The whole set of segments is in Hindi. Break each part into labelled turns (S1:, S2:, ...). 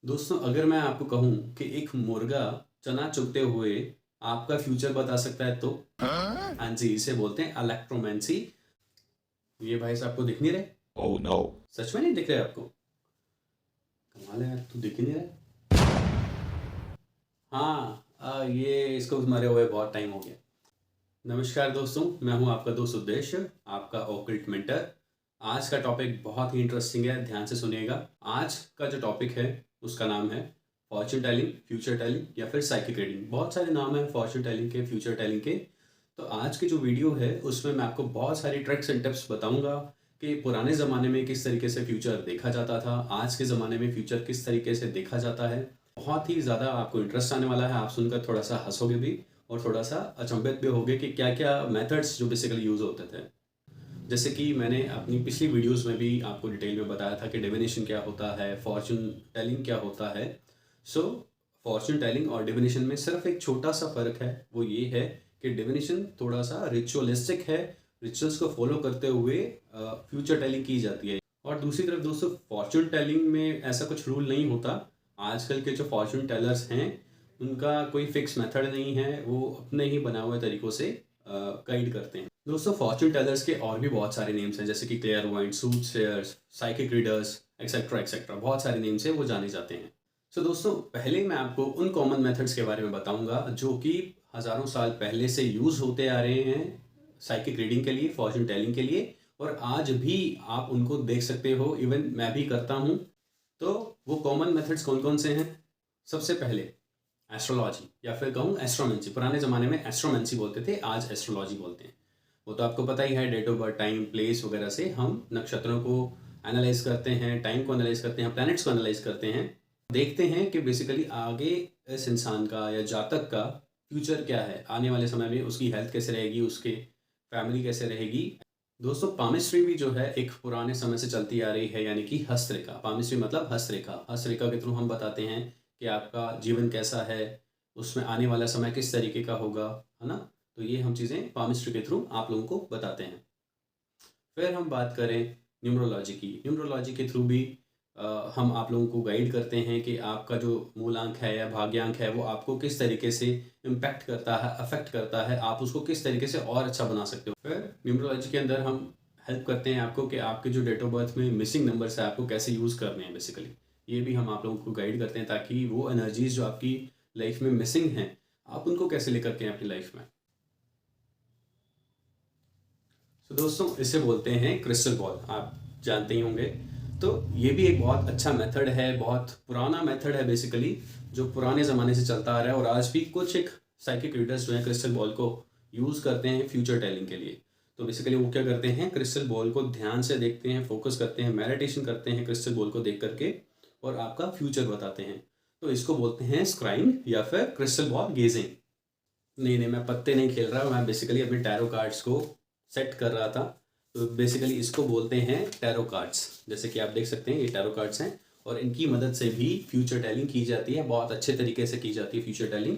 S1: दोस्तों, अगर मैं आपको कहूँ कि एक मुर्गा चना चुगते हुए आपका फ्यूचर बता सकता है तो हाँ जी, इसे बोलते हैं इलेक्ट्रोमेंसी। ये भाई साहब को दिख नहीं रहे?
S2: Oh no.
S1: सच में नहीं दिख रहे आपको? कमाल है यार, तू दिख ही नहीं रहा। हाँ, ये इसको मरे हुए बहुत टाइम हो गया। नमस्कार दोस्तों, मैं हूँ आपका दोस्त उद्देश्य, आपका ऑकल्ट मेंटर। आज का टॉपिक बहुत ही इंटरेस्टिंग है, ध्यान से सुनिएगा। आज का जो टॉपिक है उसका नाम है फॉर्च्यून टेलिंग, फ्यूचर टेलिंग या फिर साइकिक रीडिंग। बहुत सारे नाम हैं फॉर्च्यून टेलिंग के, फ्यूचर टेलिंग के। तो आज की जो वीडियो है उसमें मैं आपको बहुत सारी ट्रिक्स एंड टिप्स बताऊंगा कि पुराने ज़माने में किस तरीके से फ्यूचर देखा जाता था, आज के ज़माने में फ्यूचर किस तरीके से देखा जाता है। बहुत ही ज़्यादा आपको इंटरेस्ट आने वाला है, आप सुनकर थोड़ा सा हंसोगे भी और थोड़ा सा अचंभित भी होगे कि क्या क्या मेथड्स जो बेसिकली यूज़ होते थे। जैसे कि मैंने अपनी पिछली वीडियोस में भी आपको डिटेल में बताया था कि डिविनेशन क्या होता है, फॉर्च्यून टेलिंग क्या होता है। सो फॉर्च्यून टेलिंग और डिविनेशन में सिर्फ एक छोटा सा फ़र्क है, वो ये है कि डिविनेशन थोड़ा सा रिचुअलिस्टिक है, रिचुअल्स को फॉलो करते हुए फ्यूचर टेलिंग की जाती है। और दूसरी तरफ दोस्तों, फॉर्च्यून टेलिंग में ऐसा कुछ रूल नहीं होता। आजकल के जो फॉर्च्यून टेलर्स हैं उनका कोई फिक्स मेथड नहीं है, वो अपने ही बना हुए तरीक़ों से गाइड करते हैं। दोस्तों, फॉर्च्यून टेलर्स के और भी बहुत सारे नेम्स हैं, जैसे कि क्लेयरवॉयंट, सूटसेयर्स, साइकिक रीडर्स, एक्सेट्रा एक्सेट्रा। बहुत सारे नेम्स हैं, वो जाने जाते हैं। सो दोस्तों, पहले मैं आपको उन कॉमन मेथड्स के बारे में बताऊंगा जो कि हज़ारों साल पहले से यूज़ होते आ रहे हैं साइकिक रीडिंग के लिए, फॉर्च्यून टेलिंग के लिए, और आज भी आप उनको देख सकते हो, इवन मैं भी करता हूँ। तो वो कॉमन मेथड्स कौन कौन से हैं? सबसे पहले एस्ट्रोलॉजी या फिर कहूँ एस्ट्रोमेंसी। पुराने ज़माने में एस्ट्रोमेंसी बोलते थे, आज एस्ट्रोलॉजी बोलते हैं। वो तो आपको पता ही है, date of birth, time, place वगैरह से हम नक्षत्रों को एनालाइज करते हैं, टाइम को एनालाइज करते हैं, प्लैनेट्स को एनालाइज करते हैं, देखते हैं कि बेसिकली आगे इस इंसान का या जातक का फ्यूचर क्या है, आने वाले समय में उसकी हेल्थ कैसे रहेगी, उसके फैमिली कैसे रहेगी। दोस्तों, पामिस्ट्री भी जो है एक पुराने समय से चलती आ रही है, यानी कि हस्तरेखा। पामिस्ट्री मतलब हस्तरेखा। हस्तरेखा के थ्रू हम बताते हैं कि आपका जीवन कैसा है, उसमें आने वाला समय किस तरीके का होगा, है ना। तो ये हम चीज़ें पामिस्ट्री के थ्रू आप लोगों को बताते हैं। फिर हम बात करें न्यूमरोलॉजी की। न्यूमरोलॉजी के थ्रू भी हम आप लोगों को गाइड करते हैं कि आपका जो मूलांक है या भाग्यांक है वो आपको किस तरीके से इम्पैक्ट करता है, अफेक्ट करता है, आप उसको किस तरीके से और अच्छा बना सकते हो। फिर न्यूमरोलॉजी के अंदर हम हेल्प करते हैं आपको कि आपके जो डेट ऑफ बर्थ में मिसिंग नंबर्स है आपको कैसे यूज़ करने हैं बेसिकली। ये भी हम आप लोगों को गाइड करते हैं ताकि वो एनर्जीज जो आपकी लाइफ में मिसिंग हैं आप उनको कैसे लेकर के अपनी लाइफ में। तो दोस्तों, इसे बोलते हैं क्रिस्टल बॉल, आप जानते ही होंगे। तो ये भी एक बहुत अच्छा मेथड है, बहुत पुराना मेथड है बेसिकली, जो पुराने ज़माने से चलता आ रहा है। और आज भी कुछ एक साइकिक रीडर्स जो हैं क्रिस्टल बॉल को यूज़ करते हैं फ्यूचर टेलिंग के लिए। तो बेसिकली वो क्या करते हैं, क्रिस्टल बॉल को ध्यान से देखते हैं, फोकस करते हैं, मेडिटेशन करते हैं क्रिस्टल बॉल को देख करके, और आपका फ्यूचर बताते हैं। तो इसको बोलते हैं स्क्राइंग या फिर क्रिस्टल बॉल गेजिंग। नहीं नहीं, मैं पत्ते नहीं खेल रहा, मैं बेसिकली अपने टैरो कार्ड्स को सेट कर रहा था। तो बेसिकली इसको बोलते हैं टैरो कार्ड्स। जैसे कि आप देख सकते हैं, ये टैरो कार्ड्स हैं और इनकी मदद से भी फ्यूचर टेलिंग की जाती है, बहुत अच्छे तरीके से की जाती है फ्यूचर टेलिंग।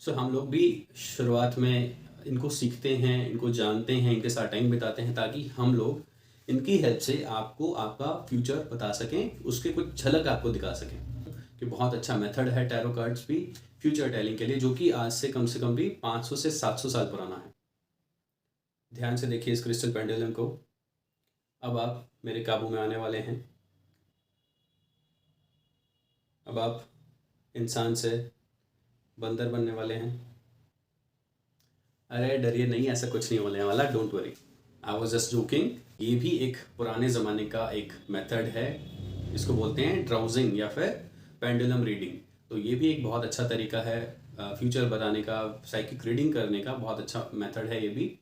S1: सो हम लोग भी शुरुआत में इनको सीखते हैं, इनको जानते हैं, इनके साथ टाइम बिताते हैं ताकि हम लोग इनकी हेल्प से आपको आपका फ्यूचर बता सकें, उसके कुछ झलक आपको दिखा सकें। कि बहुत अच्छा मेथड है टैरो कार्ड्स भी फ्यूचर टेलिंग के लिए, जो कि आज से कम भी 500 से 700 साल पुराना है। ध्यान से देखिए इस क्रिस्टल पेंडुलम को। अब आप मेरे काबू में आने वाले हैं। अब आप इंसान से बंदर बनने वाले हैं। अरे डरिए नहीं, ऐसा कुछ नहीं होने वाला, don't worry, I was just joking. ये भी एक पुराने ज़माने का एक मेथड है, इसको बोलते हैं ड्राउजिंग या फिर पेंडुलम रीडिंग। तो ये भी एक बहुत अच्छा तरीका है फ्यूचर बताने का, साइकिक रीडिंग करने का बहुत अच्छा मेथड है ये भी।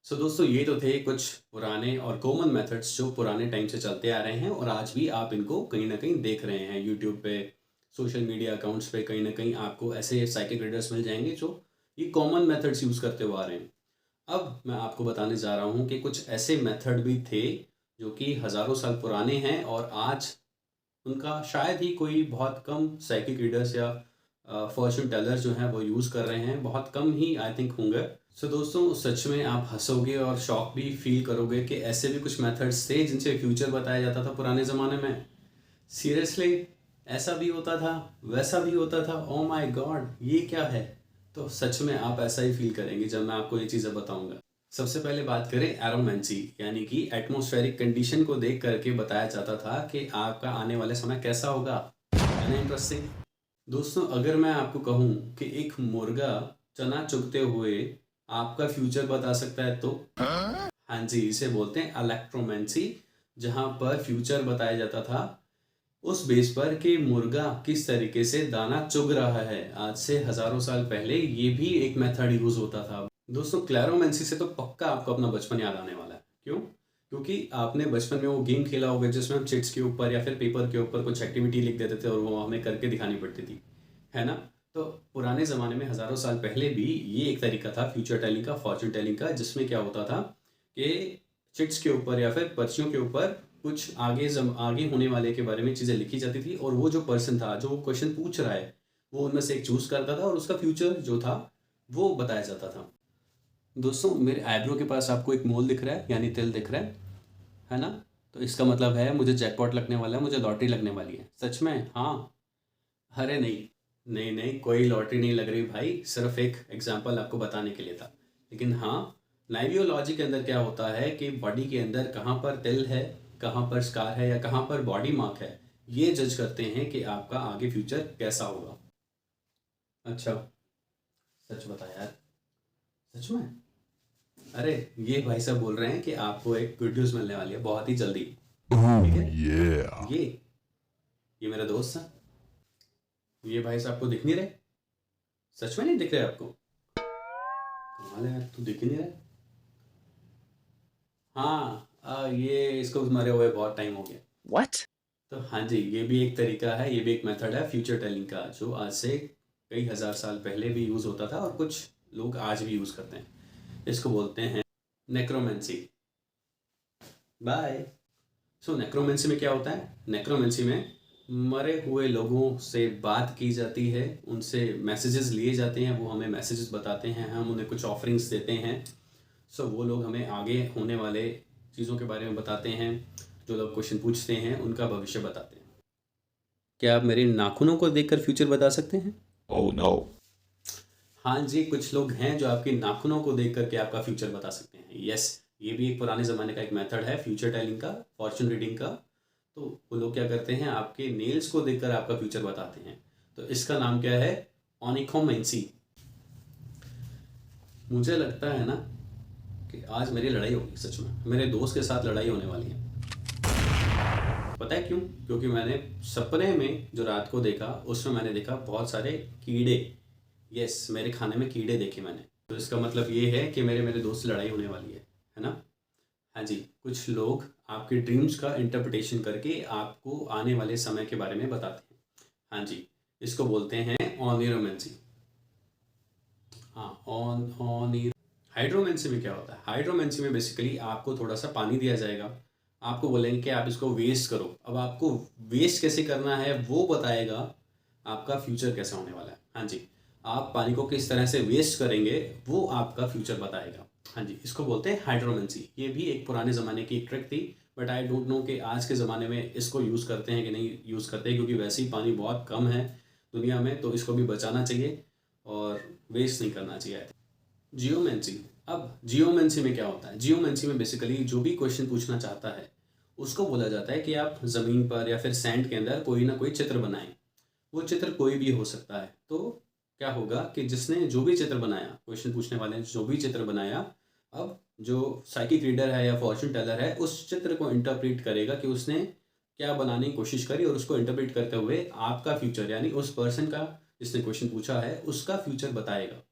S1: सो दोस्तों, ये तो थे कुछ पुराने और कॉमन मेथड्स जो पुराने टाइम से चलते आ रहे हैं और आज भी आप इनको कहीं ना कहीं देख रहे हैं यूट्यूब पे, सोशल मीडिया अकाउंट्स पे। कहीं ना कहीं आपको ऐसे साइकिक रीडर्स मिल जाएंगे जो ये कॉमन मेथड्स यूज़ करते हुए आ रहे हैं। अब मैं आपको बताने जा रहा हूँ कि कुछ ऐसे मेथड भी थे जो कि हज़ारों साल पुराने हैं और आज उनका शायद ही कोई बहुत कम साइकिक रीडर्स या फॉर्च्यून टेलर्स जो हैं वो यूज़ कर रहे हैं, बहुत कम ही आई थिंक होंगे। सो दोस्तों, सच में आप हंसोगे और शॉक भी फील करोगे कि ऐसे भी कुछ मेथड्स थे जिनसे फ्यूचर बताया जाता था पुराने ज़माने में। सीरियसली, ऐसा भी होता था, वैसा भी होता था, ओ माय गॉड ये क्या है। तो सच में आप ऐसा ही फील करेंगे जब मैं आपको ये चीज़ें बताऊंगा। सबसे पहले बात करें एरोमेंसी, यानी कि एटमॉस्फेरिक कंडीशन को देख करके बताया जाता था कि आपका आने वाला समय कैसा होगा। है ना इंटरेस्टिंग। दोस्तों अगर मैं आपको कहूँ कि एक मुर्गा चना चुगते हुए आपका फ्यूचर बता सकता है तो हाँ जी, इसे बोलते हैं इलेक्ट्रोमेंसी, जहाँ पर फ्यूचर बताया जाता था उस बेस पर कि मुर्गा किस तरीके से दाना चुग रहा है। आज से हजारों साल पहले ये भी एक मेथड यूज होता था। दोस्तों क्लैरोमेंसी से तो पक्का आपको अपना बचपन याद आने वाला है। क्यों? क्योंकि आपने बचपन में वो गेम खेला होगा जिसमें हम चिट्स के ऊपर या फिर पेपर के ऊपर कुछ एक्टिविटी लिख देते थे और वो हमें करके दिखानी पड़ती थी, है ना। तो पुराने ज़माने में हज़ारों साल पहले भी ये एक तरीका था फ्यूचर टेलिंग का, फॉर्चून टेलिंग का, जिसमें क्या होता था कि चिट्स के ऊपर या फिर पर्चियों के ऊपर कुछ आगे होने वाले के बारे में चीज़ें लिखी जाती थी और वो जो पर्सन था जो क्वेश्चन पूछ रहा है वो उनमें से एक चूज़ करता था और उसका फ्यूचर जो था वो बताया जाता था। दोस्तों मेरे आईब्रो के पास आपको एक मोल दिख रहा है, यानी तिल दिख रहा है ना। तो इसका मतलब है मुझे जैकपॉट लगने वाला है, मुझे लॉटरी लगने वाली है। सच में? हाँ। अरे नहीं, नहीं नहीं, कोई लॉटरी नहीं लग रही भाई, सिर्फ एक एग्जांपल आपको बताने के लिए था। लेकिन हाँ, नाइवियोलॉजी के अंदर क्या होता है कि बॉडी के अंदर कहाँ पर तिल है, कहाँ पर स्कार है या कहाँ पर बॉडी मार्क है, ये जज करते हैं कि आपका आगे फ्यूचर कैसा होगा। अच्छा, सच बता यार। सच में? अरे ये भाई साहब बोल रहे हैं कि आपको एक गुड न्यूज़ मिलने वाली है बहुत ही जल्दी। ठीक है। ये मेरा दोस्त है। ये भाई साहब को दिख नहीं रहे? सच में नहीं दिख रहे आपको? कमाल है यार, तू दिख ही नहीं रहा। हाँ ये इसको मरे हुए बहुत टाइम हो गया।
S2: What?
S1: तो हाँ जी, ये भी एक तरीका है, ये भी एक मेथड है फ्यूचर टेलिंग का, जो आज से कई हज़ार साल पहले भी यूज़ होता था और कुछ लोग आज भी यूज़ करते हैं। इसको बोलते हैं नेक्रोमेंसी। बाय। सो नेक्रोमेंसी में क्या होता है? नेक्रोमेंसी में मरे हुए लोगों से बात की जाती है, उनसे मैसेजेस लिए जाते हैं, वो हमें मैसेजेस बताते हैं, हम उन्हें कुछ ऑफरिंग्स देते हैं। सो वो लोग हमें आगे होने वाले चीज़ों के बारे में बताते हैं, जो लोग क्वेश्चन पूछते हैं उनका भविष्य बताते हैं। क्या आप मेरे नाखूनों को देखकर फ्यूचर बता सकते हैं?
S2: Oh no.
S1: हाँ जी, कुछ लोग हैं जो आपके नाखूनों को देख करके आपका फ्यूचर बता सकते हैं। यस, ये भी एक पुराने ज़माने का एक मेथड है फ्यूचर टेलिंग का, फॉर्चून रीडिंग का। तो वो लोग क्या करते हैं, आपके नेल्स को देखकर आपका फ्यूचर बताते हैं। तो इसका नाम क्या है? ओनिकोमेंसी। मुझे लगता है ना कि आज मेरी लड़ाई होगी, सच में मेरे दोस्त के साथ लड़ाई होने वाली है। पता है क्यों? क्योंकि मैंने सपने में जो रात को देखा उसमें मैंने देखा बहुत सारे कीड़े। यस, मेरे खाने में कीड़े देखे मैंने। तो इसका मतलब ये है कि मेरे मेरे दोस्त से लड़ाई होने वाली है ना। हाँ जी, कुछ लोग आपके ड्रीम्स का इंटरप्रिटेशन करके आपको आने वाले समय के बारे में बताते हैं। हाँ जी, इसको बोलते हैं ऑनिरोमेंसी। हाँ, ऑन हाइड्रोमेंसी में क्या होता है? हाइड्रोमेंसी में बेसिकली आपको थोड़ा सा पानी दिया जाएगा, आपको बोलेंगे कि आप इसको वेस्ट करो। अब आपको वेस्ट कैसे करना है वो बताएगा आपका फ्यूचर कैसा होने वाला है। हाँ जी, आप पानी को किस तरह से वेस्ट करेंगे वो आपका फ्यूचर बताएगा। हाँ जी, इसको बोलते हैं हाइड्रोमेंसी। ये भी एक पुराने ज़माने की एक ट्रिक थी, बट आई डोंट नो कि आज के ज़माने में इसको यूज़ करते हैं कि नहीं यूज़ करते, क्योंकि वैसे ही पानी बहुत कम है दुनिया में, तो इसको भी बचाना चाहिए और वेस्ट नहीं करना चाहिए। जियोमेंसी। अब जियोमेंसी में क्या होता है? जियोमेंसी में बेसिकली जो भी क्वेश्चन पूछना चाहता है उसको बोला जाता है कि आप ज़मीन पर या फिर सैंड के अंदर कोई ना कोई चित्र बनाएं। वो चित्र कोई भी हो सकता है। तो क्या होगा कि जिसने जो भी चित्र बनाया, क्वेश्चन पूछने वाले ने जो भी चित्र बनाया, अब जो साइकिक रीडर है या फॉर्चून टेलर है उस चित्र को इंटरप्रेट करेगा कि उसने क्या बनाने की कोशिश करी, और उसको इंटरप्रेट करते हुए आपका फ्यूचर, यानी उस पर्सन का जिसने क्वेश्चन पूछा है उसका फ्यूचर बताएगा।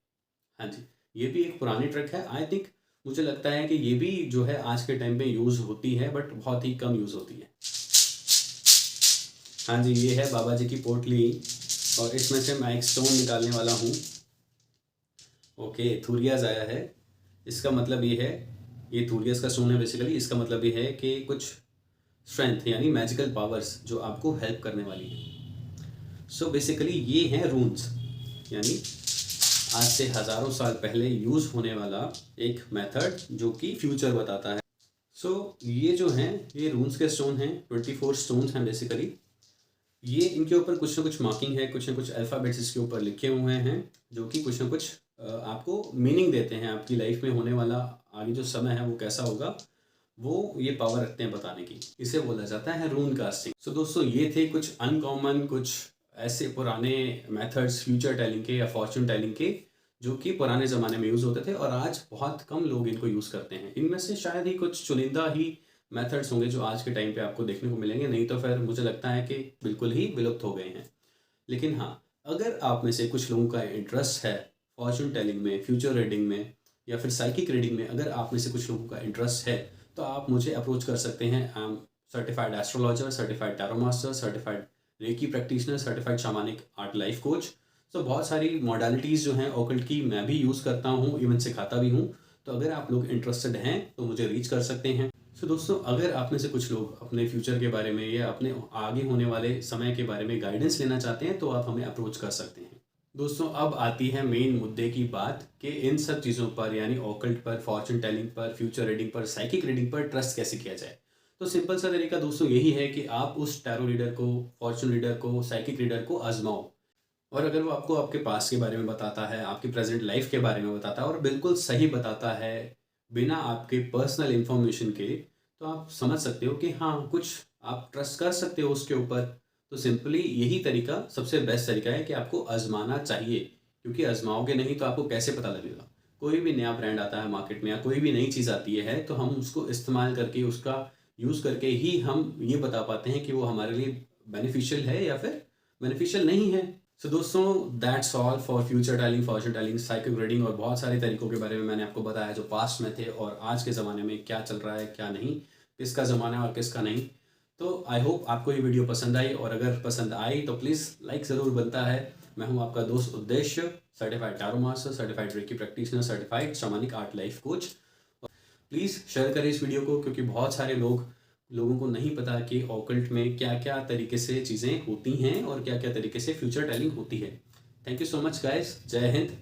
S1: हाँ जी, ये भी एक पुरानी ट्रिक है। आई थिंक, मुझे लगता है कि ये भी जो है आज के टाइम पे यूज़ होती है, बट बहुत ही कम यूज़ होती है। हाँ जी, ये है बाबा जी की पोटली और इसमें से मैं एक स्टोन निकालने वाला हूँ। ओके, थूरियाज आया है। इसका मतलब ये है, ये थूरियाज का स्टोन है बेसिकली। इसका मतलब ये है कि कुछ स्ट्रेंथ यानी मैजिकल पावर्स जो आपको हेल्प करने वाली है। सो बेसिकली ये हैं रून्स, यानी आज से हज़ारों साल पहले यूज़ होने वाला एक मेथड जो कि फ्यूचर बताता है। सो ये जो हैं ये रून्स के स्टोन हैं, 24 स्टोन्स हैं बेसिकली। ये इनके ऊपर कुछ ना कुछ मार्किंग है, कुछ ना कुछ अल्फ़ाबेट्स इसके ऊपर लिखे हुए हैं, जो कि कुछ ना कुछ आपको मीनिंग देते हैं। आपकी लाइफ में होने वाला आगे जो समय है वो कैसा होगा, वो ये पावर रखते हैं बताने की। इसे बोला जाता है रून कास्टिंग। सो दोस्तों, ये थे कुछ अनकॉमन, कुछ ऐसे पुराने मेथड्स फ्यूचर टेलिंग के या फॉर्च्यून टेलिंग के, जो कि पुराने ज़माने में यूज़ होते थे और आज बहुत कम लोग इनको यूज़ करते हैं। इनमें से शायद ही कुछ चुनिंदा ही मेथड्स होंगे जो आज के टाइम पे आपको देखने को मिलेंगे, नहीं तो फिर मुझे लगता है कि बिल्कुल ही विलुप्त हो गए हैं। लेकिन हाँ, अगर आप में से कुछ लोगों का इंटरेस्ट है फॉर्च्यून टेलिंग में, फ्यूचर रीडिंग में या फिर साइकिक रीडिंग में, अगर आप में से कुछ लोगों का इंटरेस्ट है तो आप मुझे अप्रोच कर सकते हैं। I am certified astrologer, certified tarot master, certified reiki practitioner, certified shamanic art life coach. तो बहुत सारी मॉडलिटीज़ जो हैं ऑकल्ट की मैं भी यूज़ करता हूँ, इवन सिखाता भी हूँ। तो अगर आप लोग इंटरेस्टेड हैं तो मुझे रीच कर सकते हैं। सो दोस्तों, अगर आप में से कुछ लोग अपने फ्यूचर के बारे में या अपने आगे होने वाले समय के बारे में गाइडेंस लेना चाहते हैं तो आप हमें अप्रोच कर सकते हैं। दोस्तों, अब आती है मेन मुद्दे की बात कि इन सब चीज़ों पर, यानी ऑकल्ट पर, फॉर्च्यून टेलिंग पर, फ्यूचर रीडिंग पर, साइकिक रीडिंग पर ट्रस्ट कैसे किया जाए। तो सिंपल सा तरीका दोस्तों यही है कि आप उस टैरो रीडर को, फॉर्च्यून रीडर को, साइकिक रीडर को आजमाओ, और अगर वो आपको आपके पास्ट के बारे में बताता है, आपकी प्रेजेंट लाइफ के बारे में बताता है और बिल्कुल सही बताता है बिना आपके पर्सनल इन्फॉर्मेशन के, तो आप समझ सकते हो कि हाँ, कुछ आप ट्रस्ट कर सकते हो उसके ऊपर। तो सिंपली यही तरीका सबसे बेस्ट तरीका है कि आपको आजमाना चाहिए, क्योंकि आजमाओगे नहीं तो आपको कैसे पता लगेगा। कोई भी नया ब्रांड आता है मार्केट में या कोई भी नई चीज़ आती है तो हम उसको इस्तेमाल करके, उसका यूज़ करके ही हम ये बता पाते हैं कि वो हमारे लिए बेनिफिशियल है या फिर बेनिफिशियल नहीं है। सो दोस्तों, that's all for future telling, Fortune telling, psychic reading और बहुत सारे तरीकों के बारे में मैंने आपको बताया जो पास्ट में थे और आज के ज़माने में क्या चल रहा है, क्या नहीं, किसका ज़माना है और किसका नहीं। तो आई होप आपको ये वीडियो पसंद आई, और अगर पसंद आई तो प्लीज़ लाइक ज़रूर बनता है। मैं हूँ आपका दोस्त उद्देश्य, certified tarot master, certified reiki practitioner, certified shamanic art life coach. Please share करें इस वीडियो को, क्योंकि बहुत सारे लोगों को नहीं पता कि ऑकल्ट में क्या क्या तरीके से चीज़ें होती हैं और क्या क्या तरीके से फ्यूचर टेलिंग होती है। Thank you so much guys. जय हिंद।